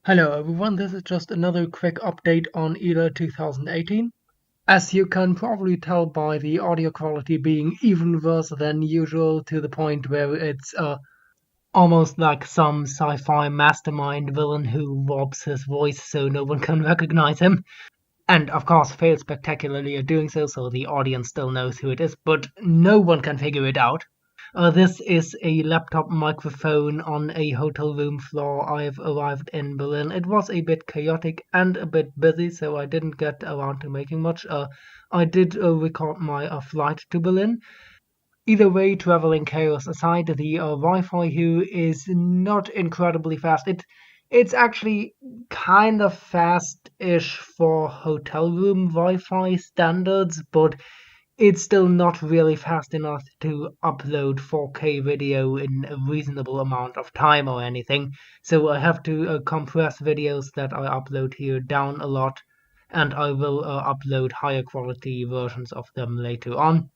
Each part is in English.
Hello everyone, this is just another quick update on ILA 2018. As you can probably tell by the audio quality being even worse than usual to the point where it's almost like some sci-fi mastermind villain who warps his voice so no one can recognize him. And of course fails spectacularly at doing so, so the audience still knows who it is, but no one can figure it out. This is a laptop microphone on a hotel room floor. I've arrived in Berlin. It was a bit chaotic and a bit busy, so I didn't get around to making much. I did record my flight to Berlin. Either way, traveling chaos aside, the Wi-Fi here is not incredibly fast. It's actually kind of fast-ish for hotel room Wi-Fi standards, but it's still not really fast enough to upload 4K video in a reasonable amount of time or anything. So I have to compress videos that I upload here down a lot, and I will upload higher quality versions of them later on.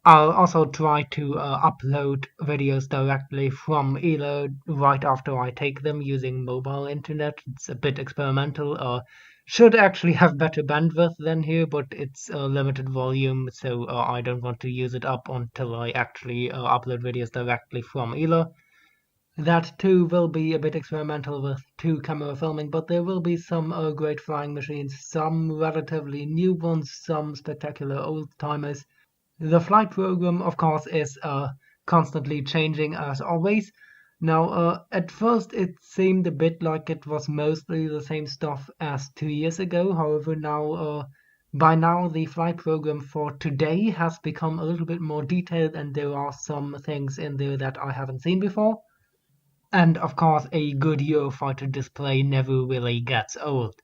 I'll also try to upload videos directly from ELO right after I take them using mobile internet. It's a bit experimental. Should actually have better bandwidth than here, but it's a limited volume, so I don't want to use it up until I actually upload videos directly from ELO. That too will be a bit experimental with two-camera filming, but there will be some great flying machines, some relatively new ones, some spectacular old-timers. The flight program, of course, is constantly changing as always. Now, at first it seemed a bit like it was mostly the same stuff as 2 years ago. However, by now, the flight program for today has become a little bit more detailed, and there are some things in there that I haven't seen before. And of course, a good Eurofighter display never really gets old.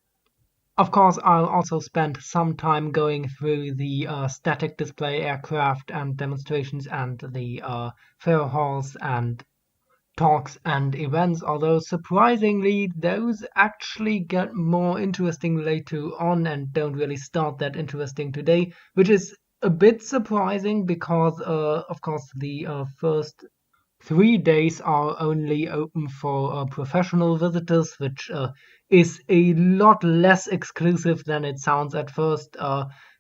Of course, I'll also spend some time going through the static display aircraft and demonstrations and the fair halls and talks and events, although surprisingly, those actually get more interesting later on and don't really start that interesting today, which is a bit surprising because, of course, the first 3 days are only open for professional visitors, which is a lot less exclusive than it sounds at first.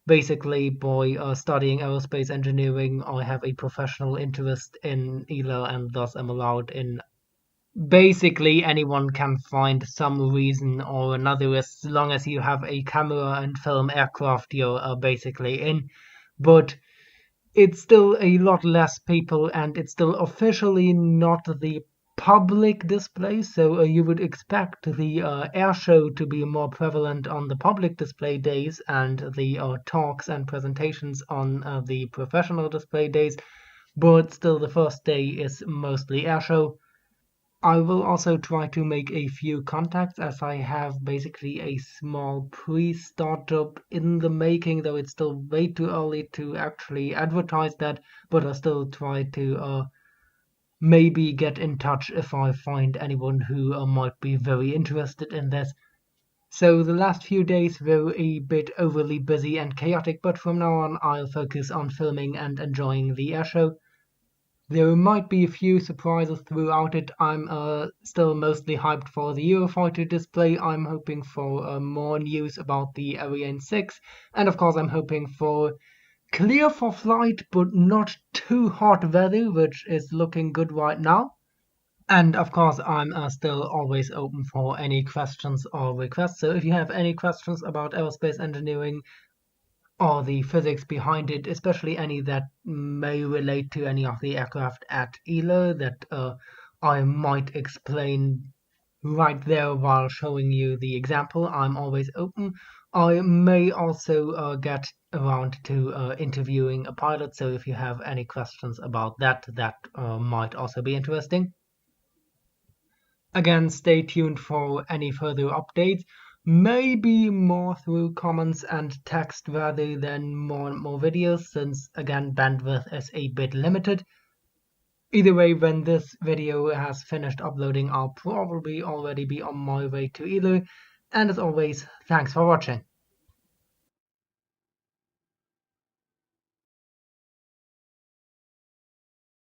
Basically, by studying aerospace engineering, I have a professional interest in ELA and thus am allowed in. Basically, anyone can find some reason or another as long as you have a camera and film aircraft, you're basically in. But it's still a lot less people and it's still officially not the public display, so you would expect the air show to be more prevalent on the public display days and the talks and presentations on the professional display days, but still the first day is mostly air show. I will also try to make a few contacts as I have basically a small pre-startup in the making, though it's still way too early to actually advertise that, but I'll still try to maybe get in touch if I find anyone who might be very interested in this. So the last few days were a bit overly busy and chaotic, but from now on I'll focus on filming and enjoying the airshow. There might be a few surprises throughout it. I'm still mostly hyped for the Eurofighter display. I'm hoping for more news about the Ariane 6. And of course, I'm hoping for clear for flight, but not too hot weather, which is looking good right now. And of course, I'm still always open for any questions or requests. So if you have any questions about aerospace engineering, or the physics behind it, especially any that may relate to any of the aircraft at ELO that I might explain right there while showing you the example. I'm always open. I may also get around to interviewing a pilot, so if you have any questions about that, that might also be interesting. Again, stay tuned for any further updates. Maybe more through comments and text rather than more and more videos, since again bandwidth is a bit limited. Either way, when this video has finished uploading, I'll probably already be on my way to ELO. And as always, thanks for watching.